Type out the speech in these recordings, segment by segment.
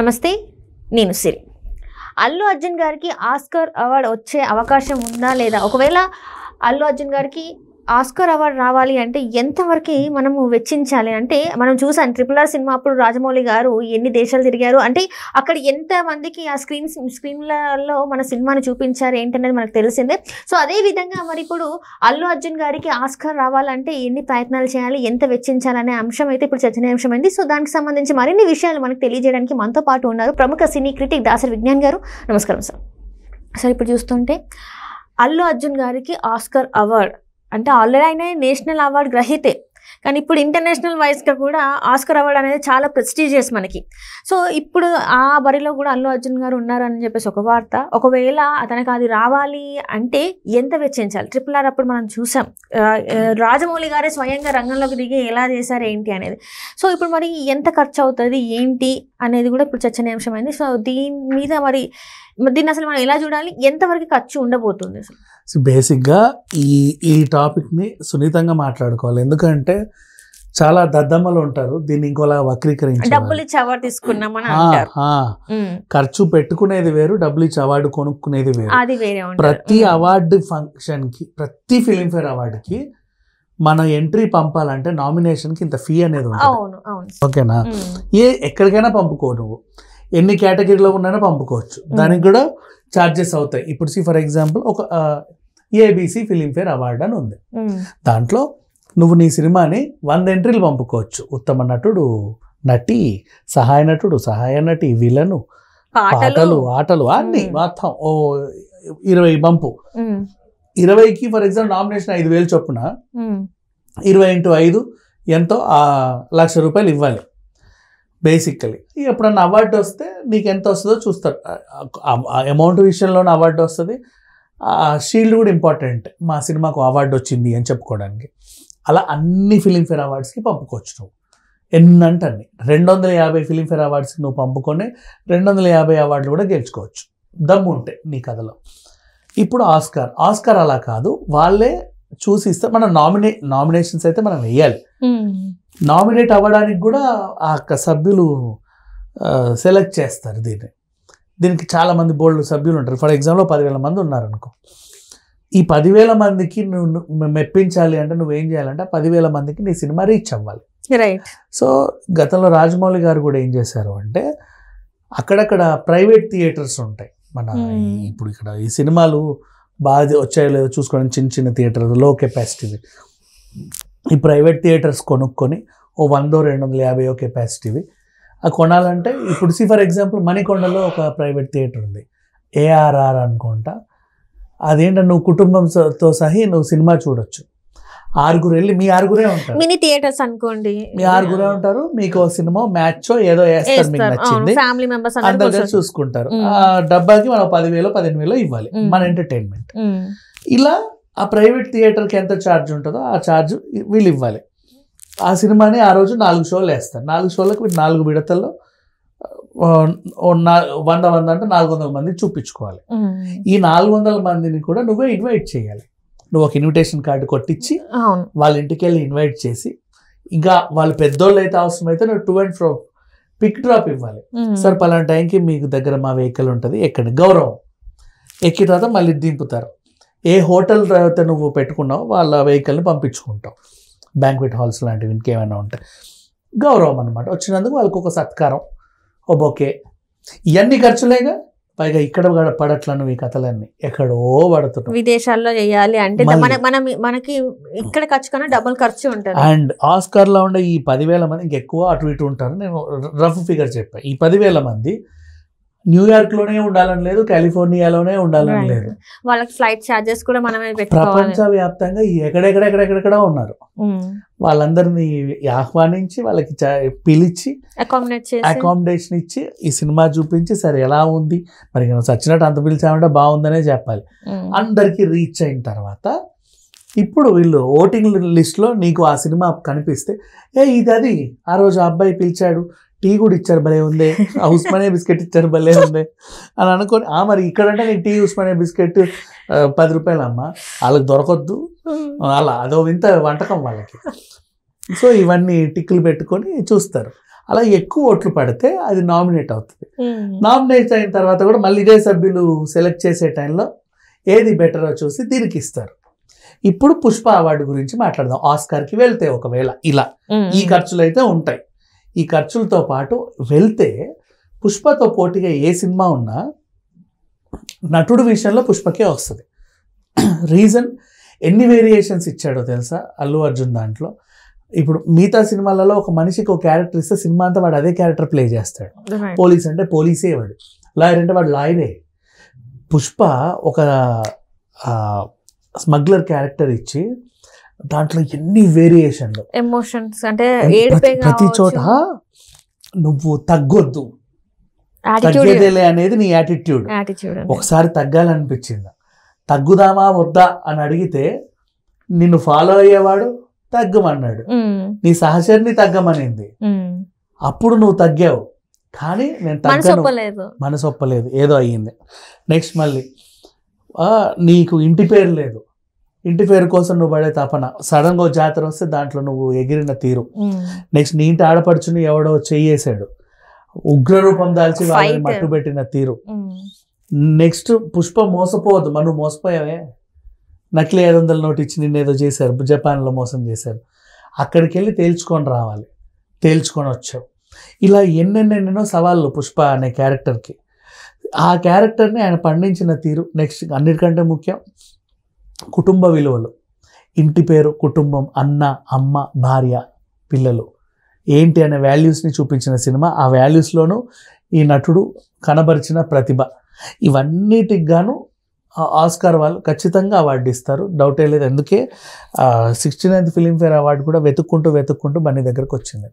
నమస్తే, నేను సిరి. అల్లు అర్జున్ గారికి ఆస్కార్ అవార్డు వచ్చే అవకాశం ఉందా లేదా? ఒకవేళ అల్లు అర్జున్ గారికి ఆస్కార్ అవార్డు రావాలి అంటే ఎంతవరకు మనము వెచ్చించాలి? అంటే మనం చూసాం RRR సినిమా అప్పుడు రాజమౌళి గారు ఎన్ని దేశాలు తిరిగారు, అంటే అక్కడ ఎంతమందికి ఆ స్క్రీన్లలో మన సినిమాని చూపించారు ఏంటనేది మనకు తెలిసిందే. సో అదే విధంగా మరి ఇప్పుడు అల్లు అర్జున్ గారికి ఆస్కార్ రావాలంటే ఎన్ని ప్రయత్నాలు చేయాలి, ఎంత వెచ్చించాలనే అంశం అయితే ఇప్పుడు చర్చనీయాంశమైంది. సో దానికి సంబంధించి మరిన్ని విషయాలు మనకు తెలియజేయడానికి మనతో పాటు ఉన్నారు ప్రముఖ సినీ క్రిటిక్ దాసరి విజ్ఞాన్ గారు. నమస్కారం సార్. సార్, ఇప్పుడు చూస్తుంటే అల్లు అర్జున్ గారికి ఆస్కార్ అవార్డు అంటే ఆల్రెడీ ఆయన నేషనల్ అవార్డు గ్రహీతే, కానీ ఇప్పుడు ఇంటర్నేషనల్ వైజ్గా కూడా ఆస్కార్ అవార్డు అనేది చాలా ప్రెస్టీజియస్ మనకి. సో ఇప్పుడు ఆ బరిలో కూడా అల్లు అర్జున్ గారు ఉన్నారని చెప్పేసి ఒక వార్త. ఒకవేళ అతనికి అది రావాలి అంటే ఎంత వెచ్చించాలి? RRR అప్పుడు మనం చూసాం, రాజమౌళి గారే స్వయంగా రంగంలోకి దిగి ఎలా చేశారు ఏంటి అనేది. సో ఇప్పుడు మరి ఎంత ఖర్చు అవుతుంది ఏంటి అనేది కూడా ఇప్పుడు చర్చనీయాంశమైంది. సో దీని మీద మరి దీన్ని అసలు మనం ఎలా చూడాలి, ఎంతవరకు ఖర్చు ఉండబోతుంది అసలు? సో బేసిక్గా ఈ టాపిక్ని సున్నితంగా మాట్లాడుకోవాలి, ఎందుకంటే చాలా దద్దమ్మలు ఉంటారు దీన్ని ఇంకోలా వక్రీకరించి. డబ్బులు ఇచ్చి అవార్డు తీసుకున్నామని అంటారు. ఖర్చు పెట్టుకునేది వేరు, డబ్బులు ఇచ్చి అవార్డు కొనుక్కునేది వేరు. అది వేరే. ప్రతి అవార్డు ఫంక్షన్కి, ప్రతి ఫిలింఫేర్ అవార్డుకి మన ఎంట్రీ పంపాలంటే నామినేషన్కి ఇంత ఫీ అనేది ఉంటుంది. ఓకేనా? ఎక్కడికైనా పంపుకో, నువ్వు ఎన్ని కేటగిరీలో ఉన్నానో పంపుకోవచ్చు, దానికి కూడా ఛార్జెస్ అవుతాయి. ఇప్పుడు ఫర్ ఎగ్జాంపుల్ ఒక ABC ఫిలింఫేర్ అవార్డు అని ఉంది, దాంట్లో నువ్వు నీ సినిమాని 100 ఎంట్రీలు పంపుకోవచ్చు. ఉత్తమ నటుడు, నటి, సహాయ నటుడు, సహాయ నటి, విలను, పాటలు, ఆటలు అన్ని మొత్తం 20 పంపు. 20కి ఫర్ ఎగ్జాంపుల్ నామినేషన్ 5,000 చొప్పున 20 × 5 ఎంతో ₹1,00,000 ఇవ్వాలి బేసికలీ. ఎప్పుడన్నా అవార్డు వస్తే నీకు ఎంత వస్తుందో చూస్తారు. అమౌంట్ విషయంలోనే అవార్డు వస్తుంది, షీల్డ్ కూడా ఇంపార్టెంట్, మా సినిమాకు అవార్డు వచ్చింది అని చెప్పుకోవడానికి. అలా అన్ని ఫిలింఫేర్ అవార్డ్స్కి పంపుకోవచ్చు నువ్వు, ఎన్నంటే అన్ని. 250 ఫిలింఫేర్ అవార్డ్స్కి నువ్వు పంపుకొని 250 అవార్డులు కూడా గెలుచుకోవచ్చు దమ్ము ఉంటే నీ కథలో. ఇప్పుడు ఆస్కార్ అలా కాదు, వాళ్ళే చూసి ఇస్తే మన నామినేషన్స్ అయితే మనం వేయాలి. నామినేట్ అవ్వడానికి కూడా ఆ సభ్యులు సెలెక్ట్ చేస్తారు దీనికి చాలామంది బోల్డ్ సభ్యులు ఉంటారు. ఫర్ ఎగ్జాంపుల్ 10,000 మంది ఉన్నారనుకో, ఈ 10,000 మందికి నువ్వు మెప్పించాలి అంటే నువ్వేం చేయాలంటే 10,000 మందికి నీ సినిమా రీచ్ అవ్వాలి. రైట్. సో గతంలో రాజమౌళి గారు కూడా ఏం చేశారు అంటే, అక్కడక్కడ ప్రైవేట్ థియేటర్స్ ఉంటాయి మన ఇప్పుడు ఇక్కడ ఈ సినిమాలు బాగా వచ్చాయో లేదో చూసుకోవడానికి చిన్న చిన్న థియేటర్, లో కెపాసిటీవి, ఈ ప్రైవేట్ థియేటర్స్ కొనుక్కొని 100-250 కెపాసిటీవి కొనాలంటే, ఇప్పుడు ఫర్ ఎగ్జాంపుల్ మణికొండలో ఒక ప్రైవేట్ థియేటర్ ఉంది, ARR అనుకుంటా. అదేంటంటే నువ్వు కుటుంబంతో సహా నువ్వు సినిమా చూడొచ్చు. 6 వెళ్ళి, మీ 6 ఉంటారు, మినీ థియేటర్స్ అనుకోండి, మీ 6 ఉంటారు. మీకు సినిమా మ్యాచ్ ఏదో వేస్తారు, మీకు నచ్చింది, ఫ్యామిలీ మెంబర్స్ అందరూ చూసుకుంటారు. ఆ డబ్బాకి మనం 10,000-15,000 ఇవ్వాలి మన ఎంటర్టైన్మెంట్. ఇలా ఆ ప్రైవేట్ థియేటర్కి ఎంత ఛార్జ్ ఉంటుందో ఆ ఛార్జ్ వీళ్ళు ఇవ్వాలి. ఆ సినిమాని ఆ రోజు 4 షోలు వేస్తారు. 4 షోలకు 4 విడతల్లో 100 అంటే 400 మందికి చూపించుకోవాలి. ఈ 400 మందిని కూడా నువ్వే ఇన్వైట్ చేయాలి. నువ్వు ఒక ఇన్విటేషన్ కార్డు కొట్టించి వాళ్ళ ఇంటికి వెళ్ళి ఇన్వైట్ చేసి, ఇంకా వాళ్ళు పెద్దోళ్ళు అయితే అవసరమైతే నువ్వు to and fro pick drop ఇవ్వాలి. సార్ పలానా టైంకి మీకు దగ్గర మా వెహికల్ ఉంటుంది, ఎక్కండి, గౌరవం. ఎక్కిన తర్వాత మళ్ళీ దింపుతారు. ఏ హోటల్ అయితే నువ్వు పెట్టుకున్నావు వాళ్ళ వెహికల్ని పంపించుకుంటావు. బ్యాంక్వెట్ హాల్స్ లాంటివి ఇంకేమైనా ఉంటాయి, గౌరవం అనమాట. వచ్చినందుకు వాళ్ళకి ఒక సత్కారం, ఓ బొకే, ఇవన్నీ ఖర్చులేగా. పైగా ఇక్కడ పడట్లను ఈ కథలన్నీ ఎక్కడో పడుతున్నాయి. విదేశాల్లో చేయాలి అంటే మనకి ఇక్కడ ఖర్చు కన్నా డబుల్ ఖర్చు ఉంటుంది. అండ్ ఆస్కార్లో ఉండే ఈ 10,000 మంది ఇంకెక్కువ అటు ఇటు ఉంటారు. నేను రఫ్ ఫిగర్ చెప్పాను. ఈ 10,000 మంది న్యూయార్క్లోనే ఉండాలని లేదు, కాలిఫోర్నియాలోనే ఉండాలని లేదు. వాళ్ళకి ఫ్లైట్ ఛార్జెస్ కూడా మనమే ప్రపంచవ్యాప్తంగా ఎక్కడెక్కడెక్కడెక్కడ ఉన్నారు. వాళ్ళందరినీ ఆహ్వానించి వాళ్ళకి పిలిచి అకామిడేషన్ ఇచ్చి ఈ సినిమా చూపించి, సరే ఎలా ఉంది మరి చచ్చినట్టు అంత పిలిచామంటే బాగుందనే చెప్పాలి. అందరికీ రీచ్ అయిన తర్వాత ఇప్పుడు వీళ్ళు ఓటింగ్ లిస్ట్లో నీకు ఆ సినిమా కనిపిస్తే, ఇది అది ఆ రోజు ఆ అబ్బాయి పిలిచాడు, టీ కూడా ఇచ్చారు, భలే ఉంది, ఉస్మానియా బిస్కెట్ ఇచ్చారు, భలే ఉంది అని అనుకొని, మరి ఇక్కడంటే నీకు టీ ఉస్మానియా బిస్కెట్ ₹10 అమ్మ, వాళ్ళకి దొరకొద్దు, అలా అదో వింత వంటకం వాళ్ళకి. సో ఇవన్నీ టిక్కులు పెట్టుకొని చూస్తారు. అలా ఎక్కువ ఓట్లు పడితే అది నామినేట్ అవుతుంది. నామినేట్ అయిన తర్వాత కూడా మళ్ళీ ఇదే సభ్యులు సెలెక్ట్ చేసే టైంలో ఏది బెటరో చూసి దీనికి ఇస్తారు. ఇప్పుడు పుష్ప అవార్డు గురించి మాట్లాడదాం. ఆస్కార్కి వెళ్తే ఒకవేళ ఇలా ఈ ఖర్చులు అయితే ఉంటాయి. ఈ ఖర్చులతో పాటు వెళ్తే పుష్పతో పోటీగా ఏ సినిమా ఉన్నా నటుడు విషయంలో పుష్పకే వస్తుంది. రీజన్ ఎన్ని వేరియేషన్స్ ఇచ్చాడో తెలుసా అల్లు అర్జున్ దాంట్లో. ఇప్పుడు మిగతా సినిమాలలో ఒక మనిషికి ఒక క్యారెక్టర్ ఇస్తే సినిమా అంతా వాడు అదే క్యారెక్టర్ ప్లే చేస్తాడు. పోలీస్ అంటే పోలీసే వాడు, లాయర్ అంటే వాడు లాయరే. పుష్ప ఒక స్మగ్లర్ క్యారెక్టర్ ఇచ్చి దాంట్లో ఎన్ని వేరియేషన్లు, ఎమోషన్స్ అంటే ప్రతి చోట నువ్వు తగ్గొద్దు, తగ్గేదేలే అనేది నీ యాటిట్యూడ్. ఒకసారి తగ్గాలనిపించింది, తగ్గుదామా వద్దా అని అడిగితే నిన్ను ఫాలో అయ్యేవాడు తగ్గమన్నాడు, నీ సహచరిని తగ్గమనింది, అప్పుడు నువ్వు తగ్గావు. కానీ నేను తగ్గను, మనసు ఒప్పలేదు, ఏదో అయ్యింది. నెక్స్ట్ మళ్ళీ నీకు ఇంటి పేరు లేదు, ఇంటి పేరు కోసం నువ్వు పడే తపన, సడన్గా జాతర వస్తే దాంట్లో నువ్వు ఎగిరిన తీరు. నెక్స్ట్ నీ ఇంటి ఆడపడుచుని ఎవడో చెయ్యేశాడు, ఉగ్రరూపం దాల్చి వాళ్ళని మట్టు పెట్టిన తీరు. నెక్స్ట్ పుష్ప మోసపోవద్దు, మనం మోసపోయావే, నకిలీ 500 నోటు ఇచ్చి నిన్నేదో చేశారు, జపాన్లో మోసం చేశారు, అక్కడికి వెళ్ళి తేల్చుకొని రావాలి, తేల్చుకొని వచ్చావు. ఇలా ఎన్నెన్నెన్నో సవాళ్ళు పుష్ప అనే క్యారెక్టర్కి. ఆ క్యారెక్టర్ని ఆయన పండించిన తీరు. నెక్స్ట్ అన్నిటికంటే ముఖ్యం కుటుంబ విలువలు, ఇంటి పేరు, కుటుంబం, అన్న, అమ్మ, భార్య, పిల్లలు ఏంటి అనే వాల్యూస్ని చూపించిన సినిమా. ఆ వాల్యూస్లోనూ ఈ నటుడు కనబరిచిన ప్రతిభ, ఇవన్నిటికి గాను ఆస్కార్ వాళ్ళు ఖచ్చితంగా అవార్డు ఇస్తారు, డౌటే లేదు. అందుకే 69th ఫిలింఫేర్ అవార్డు కూడా వెతుక్కుంటూ బన్నీ దగ్గరకు వచ్చింది.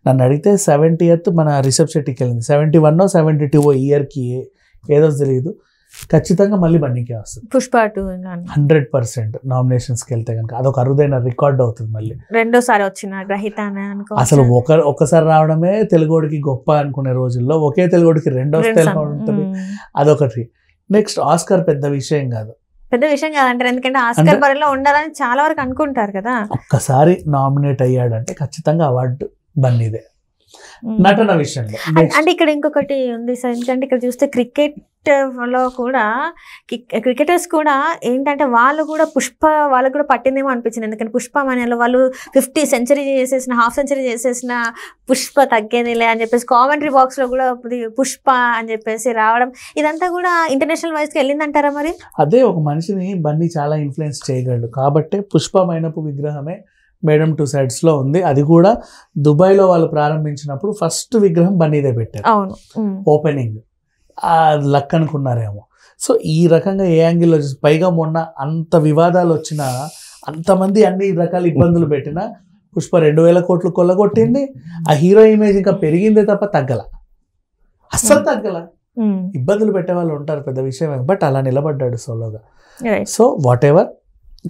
నన్ను అడిగితే 70th మన రిషబ్ శెట్టికి వెళ్ళింది, 71 72 ఇయర్కి ఏదో తెలియదు, ఖచ్చితంగా మళ్ళీ బన్నీకే వస్తుంది. పుష్ప 2 100% నామినేషన్స్కి వెళ్తే కనుక అదొక అరుదైన రికార్డ్ అవుతుంది. మళ్ళీ రెండోసారి వచ్చిన గ్రహీత అసలు ఒక్కసారి రావడమే తెలుగోడికి గొప్ప అనుకునే రోజుల్లో ఒకే తెలుగోడికి రెండోసారి ఉంటుంది, అదొకటి. నెక్స్ట్ ఆస్కార్ పెద్ద విషయం కాదంటారు, ఎందుకంటే ఆస్కార్ బరిలో ఉండాలని చాలా వరకు అనుకుంటారు కదా. ఒక్కసారి నామినేట్ అయ్యాడంటే ఖచ్చితంగా అవార్డు బన్నీదే. నటన విషయంలో అంటే ఇక్కడ ఇంకొకటి ఉంది సార్, ఎందుకంటే ఇక్కడ చూస్తే క్రికెట్లో కూడా క్రికెటర్స్ కూడా ఏంటంటే వాళ్ళు కూడా పుష్ప వాళ్ళకు కూడా పట్టిందేమో అనిపించింది. ఎందుకంటే పుష్ప మనలో వాళ్ళు 50 సెంచరీ చేసేసిన, హాఫ్ సెంచరీ చేసేసిన పుష్ప తగ్గేదిలే అని చెప్పేసి కామెంటరీ బాక్స్లో కూడా పుష్ప అని చెప్పేసి రావడం, ఇదంతా కూడా ఇంటర్నేషనల్ వైజ్కి వెళ్ళిందంటారా? మరి అదే ఒక మనిషిని బన్నీ చాలా ఇన్ఫ్లుయెన్స్ చేయగలడు కాబట్టి పుష్ప మైనపు విగ్రహమే మేడం 2 sides ఉంది. అది కూడా దుబాయ్లో వాళ్ళు ప్రారంభించినప్పుడు ఫస్ట్ విగ్రహం బన్నీదే పెట్టారు, ఓపెనింగ్. లక్ అనుకున్నారేమో. సో ఈ రకంగా ఏ యాంగిల్లో చూసి, పైగా మొన్న అంత వివాదాలు వచ్చినా, అంతమంది అన్ని రకాల ఇబ్బందులు పెట్టినా పుష్ప 2000 కోట్లు కొల్లగొట్టింది. ఆ హీరో ఇమేజ్ ఇంకా పెరిగిందే తప్ప తగ్గల, అస్సలు తగ్గల. ఇబ్బందులు పెట్టే వాళ్ళు ఉంటారు, పెద్ద విషయం, బట్ అలా నిలబడ్డాడు సోలోగా. సో వాట్ ఎవర్,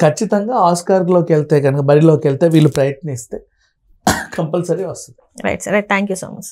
ఖచ్చితంగా ఆస్కార్లోకి వెళ్తే కనుక, బరిలోకి వెళ్తే వీళ్ళు ప్రయత్నిస్తే కంపల్సరీ వస్తుంది. Right sir, thank you so much.